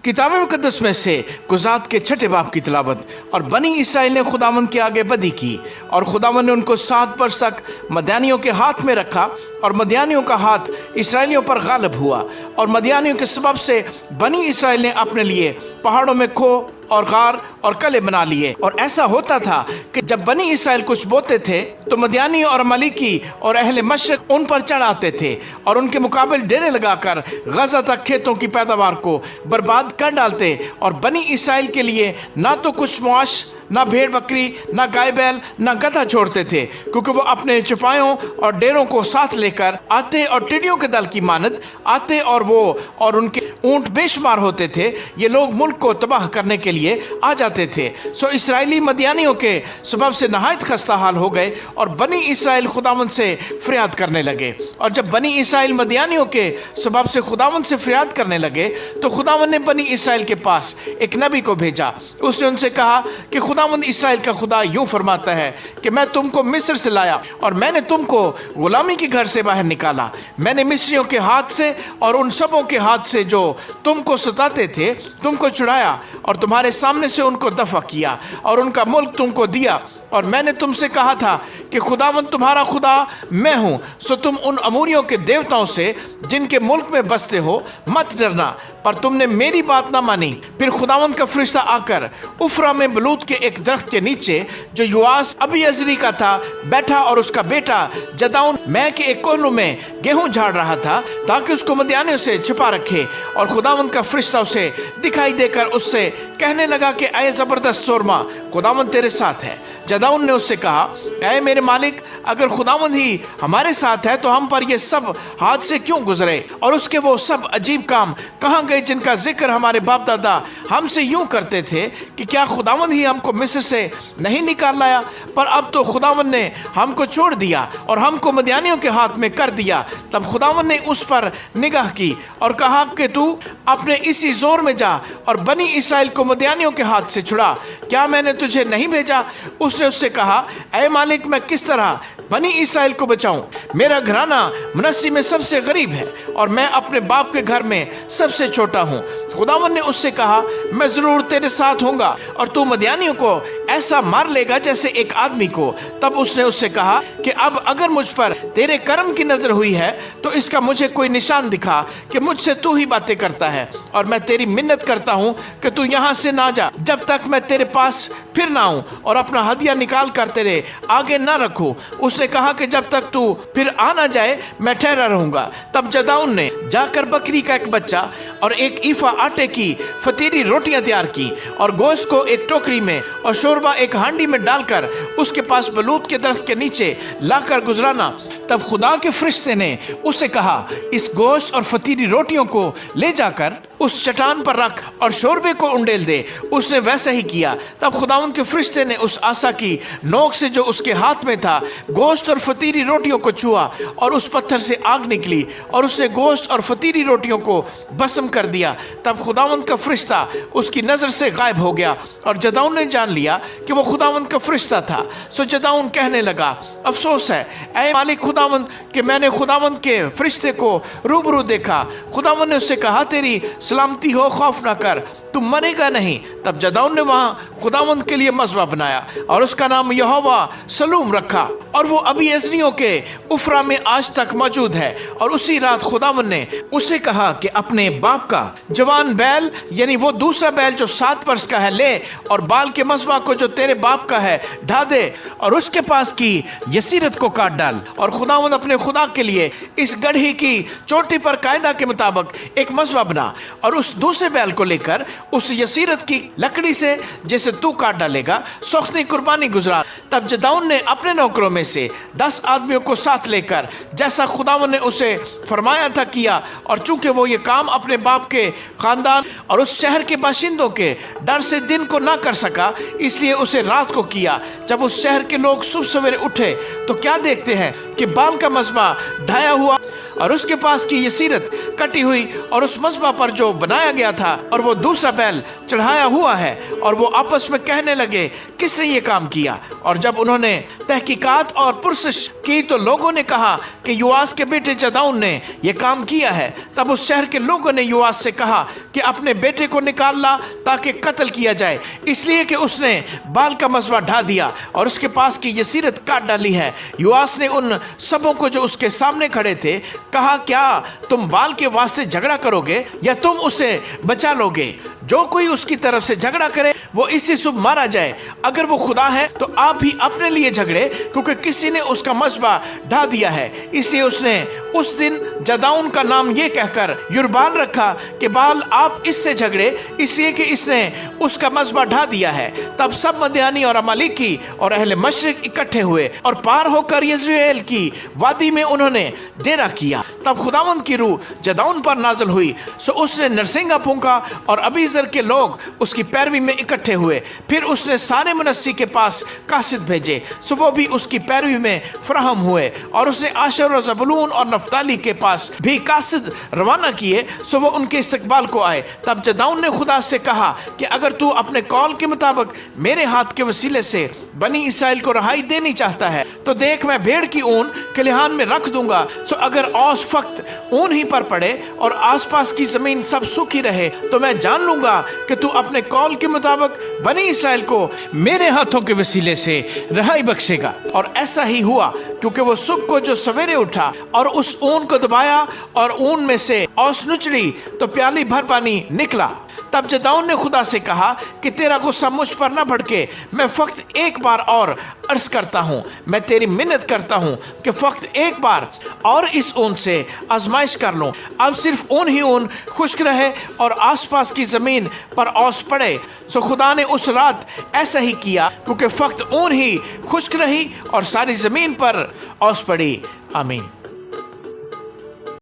किताब मुकद्दस में से गुज़ात के 6 बाब की तिलावत। और बनी इसराइल ने खुदावंद के आगे बदी की, और खुदावंद ने उनको 7 वर्ष तक मदियानियों के हाथ में रखा, और मदियानियों का हाथ इसराइलियों पर गालिब हुआ। और मदियानियों के सबब से बनी इसराइल ने अपने लिए पहाड़ों में खो और गार और कले बना लिए। और ऐसा होता था कि जब बनी इसराइल कुछ बोते थे तो मदियानी और अमलीकी और अहले मशरक उन पर चढ़ आते थे और उनके मुकाबले डेरे लगाकर गजा तक खेतों की पैदावार को बर्बाद कर डालते। और बनी इसराइल के लिए ना तो कुछ मुआश, ना भेड़ बकरी, ना गाय बैल, ना गधा छोड़ते थे, क्योंकि वो अपने चौपायों और डेरों को साथ लेकर आते और टिड्डियों के दल की मानद आते, और वो और उनके ऊंट बेशुमार होते थे। ये लोग मुल्क को तबाह करने के लिए आ जाते थे। सो इसराइली मदियानियों के सबब से नहायत खस्ता हाल हो गए, और बनी इसराइल खुदावंद से फरियाद करने लगे। और जब बनी इसराइल मदियानियों के सबब से खुदावंद से फरियाद करने लगे तो खुदावंद ने बनी इसराइल के पास एक नबी को भेजा। उसने उनसे कहा कि खुदावंद इसराइल का खुदा यूं फरमाता है कि मैं तुमको मिस्र से लाया और मैंने तुमको गुलामी के घर से बाहर निकाला। मैंने मिस्रियों के हाथ से और उन सबों के हाथ से जो तुमको सताते थे तुमको छुड़ाया, और तुम्हारे सामने से उनको दफा किया और उनका मुल्क तुमको दिया। और मैंने तुमसे कहा था कि खुदावंद तुम्हारा खुदा मैं हूँ, सो तुम उन अमूरियों के देवताओं से जिनके मुल्क में बसते हो मत डरना। पर तुमने मेरी बात ना मानी। फिर खुदावंद का फरिश्ता आकर उफरा में बलूत के एक दरख्त के नीचे जो युआस अभी अजरी का था बैठा, और उसका बेटा जदाउन मैं के एक कोहलू में गेहूं झाड़ रहा था ताकि उसको मदियानियों से छिपा रखे। और खुदावंद का फरिश्ता उसे दिखाई देकर उससे कहने लगा कि ऐ जबरदस्त सोरमा, खुदावंद तेरे साथ है। जदाउन ने उससे कहा, ऐ मेरे मालिक, अगर खुदावंद ही हमारे साथ है तो हम पर ये सब हाथ से क्यों गुजरे, और उसके वो सब अजीब काम कहाँ गए जिनका जिक्र हमारे बाप दादा हमसे यूं करते थे कि क्या खुदावंद ही हमको मिस्र से नहीं निकाल लाया। पर अब तो खुदावंद ने हमको छोड़ दिया और हमको मदियानियों के हाथ में कर दिया। तब खुदावंद ने उस पर निगाह की और कहा कि तू अपने इसी जोर में जा और बनी इसराइल को मदियानियों के हाथ से छुड़ा। क्या मैंने तुझे नहीं भेजा? उसने उससे कहा, ऐ मालिक, मैं किस तरह बनी इसराइल को बचाऊं? मेरा घराना मनस्सी में सबसे गरीब है और मैं अपने बाप के घर में सबसे छोटा हूँ। खुदावंद ने उससे कहा, मैं जरूर तेरे साथ होऊंगा और तू मदियानियों को ऐसा मार लेगा जैसे एक आदमी को। तब उसने उससे कहा कि अब अगर मुझ पर तेरे कर्म की नजर हुई है तो इसका मुझे कोई निशान दिखा कि मुझसे तू ही बातें करता है, और मैं तेरी मिन्नत करता हूँ कि तू यहाँ से ना जा जब तक मैं तेरे पास फिर ना आऊं और अपना हदिया निकाल कर तेरे आगे ना रखूं। उसने कहा कि जब तक तू फिर आ ना जाए मैं ठहरा रहूंगा। तब जदाउन ने जाकर बकरी का एक बच्चा और एक ईफा आटे की फतीरी रोटियां तैयार की और गोश्त को एक टोकरी में और शोरबा एक हांडी में डालकर उसके पास बलूत के दरख्त के नीचे लाकर गुजराना। तब खुदा के फरिश्ते ने उसे कहा, इस गोश्त और फतीरी रोटियों को ले जाकर उस चट्टान पर रख और शोरबे को उंडेल दे। उसने वैसा ही किया। तब खुदावंद के फरिश्ते ने उस आसा की नोक से जो उसके हाथ में था गोश्त और फतीरी रोटियों को छुआ और उस पत्थर से आग निकली और उसने गोश्त और फतीरी रोटियों को भस्म कर दिया। तब खुदावंद का फरिश्ता उसकी नजर से गायब हो गया और जदाउन ने जान लिया कि वो खुदावंद का फरिश्ता था। सो जदाउन कहने लगा, अफसोस है ऐ मालिक खुदावंद कि मैंने खुदावंद के फरिश्ते को रूबरू देखा। खुदावंद ने उससे कहा, तेरी सलामती हो, खौफ न कर, तुम मरेगा नहीं। तब जदाउन ने वहाँ खुदावंद के लिए मज़बा बनाया और उसका नाम यहोवा सलूम रखा, और वो अभी अजनियों के उफरा में आज तक मौजूद है। और उसी रात खुदावंद ने उसे कहा कि अपने बाप का जवान बैल, यानी वो दूसरा बैल जो 7 वर्ष का है, ले और बाल के मज़बा को जो तेरे बाप का है ढा दे और उसके पास की यसीरत को काट डाल। और खुदावंद अपने खुदा के लिए इस गढ़ी की चोटी पर कायदा के मुताबिक एक मज़बा बना और उस दूसरे बैल को लेकर उस यसीरत की लकड़ी से जैसे तू काट डालेगा सोख्ती कुर्बानी गुजरा। तब जदाउन ने अपने नौकरों में से 10 आदमियों को साथ लेकर जैसा खुदावंद ने उसे फरमाया था किया, और चूंकि वो ये काम अपने बाप के खानदान और उस शहर के बाशिंदों के डर से दिन को ना कर सका, इसलिए उसे रात को किया। जब उस शहर के लोग सुबह सवेरे उठे तो क्या देखते हैं کہ بال کا مذبح ڈھایا ہوا اور اس کے پاس کی یسیرت کٹی ہوئی اور اس مذبح پر جو بنایا گیا تھا اور وہ دوسرا بیل چڑھایا ہوا ہے، اور وہ آپس میں کہنے لگے کس نے یہ کام کیا؟ اور جب انہوں نے تحقیقات اور پرسش کی تو لوگوں نے کہا کہ یواس کے بیٹے جدعون نے یہ کام کیا ہے۔ تب اس شہر کے لوگوں نے یواس سے کہا کہ اپنے بیٹے کو نکال لا تاکہ قتل کیا جائے، اس لیے کہ اس نے بال کا مذبح ڈھا دیا اور اس کے پاس کی یسیرت کاٹ ڈالی ہے۔ یواس نے ان سبوں کو جو اس کے سامنے کھڑے تھے کہا، کیا تم بال کے واسطے جھگڑا کرو گے یا تم اسے بچا لو گے؟ جو کوئی اس کی طرف سے جھگڑا کرے وہ اسی صبح مارا جائے۔ اگر وہ خدا ہے تو آپ بھی اپنے لیے جھگڑے، کیونکہ کسی نے اس کا مذبح ڈھا دیا ہے۔ اس لیے اس نے اس دن جدعون کا نام یہ کہہ کر یربال رکھا کہ بال آپ اس سے جھگڑے، اس لیے کہ اس نے اس کا مذبح ڈھا دیا ہے۔ تب سب مدیانی اور عمالیکی اور اہل مشرق اکٹھے ہوئے اور پار ہو کر یزرعیل کی وادی میں انہوں نے ڈیرا کیا۔ تب خداوند کی روح جدعون پر نازل ہوئی، سو اس نے نرسنگا پھونکا اور ابیزر کے لوگ اس کی پیروی میں اکٹھے ہوئے۔ پھر اس نے سارے منسی کے پاس قاصد بھیجے، سو وہ بھی اس کی پیروی میں فراہم ہوئے، اور اس نے آشر و زبولون اور نفتالی کے پاس بھی قاصد روانہ کیے، سو وہ ان کے استقبال کو آئے۔ تب جدعون نے خدا سے کہا کہ اگر تو اپنے قول کے مطابق میرے ہاتھ کے وسیلے سے بنی اسرائیل کو رہائی دینی چاہتا ہے تو دیکھ میں بھیڑ کی اون کلیہان میں رکھ دوں گا، سو اگر اوس فقط اون ہی پر پڑے اور آس پاس کی زمین سب سوکھی رہے تو میں جان لوں گا کہ تو اپنے قول کے مطابق بنی اسرائیل کو میرے ہاتھوں کے وسیلے سے رہائی بخشے گا۔ اور ایسا ہی ہوا، کیونکہ وہ صبح کو جو سویرے اٹھا اور اس اون کو دبایا اور اون میں سے اوس نچڑی تو پیالی بھر پانی نکلا۔ تب جدعون نے خدا سے کہا کہ تیرا غصہ مجھ پر نہ بھڑکے، میں فقط ایک بار اور عرض کرتا ہوں، میں تیری منت کرتا ہوں کہ فقط ایک بار اور اس اون سے آزمائش کر لوں۔ اب صرف اون ہی اون خشک رہے اور آس پاس کی زمین پر اوس پڑے۔ سو خدا نے اس رات ایسا ہی کیا، کیونکہ فقط اون ہی خشک رہی اور ساری زمین پر اوس پڑی۔ آمین۔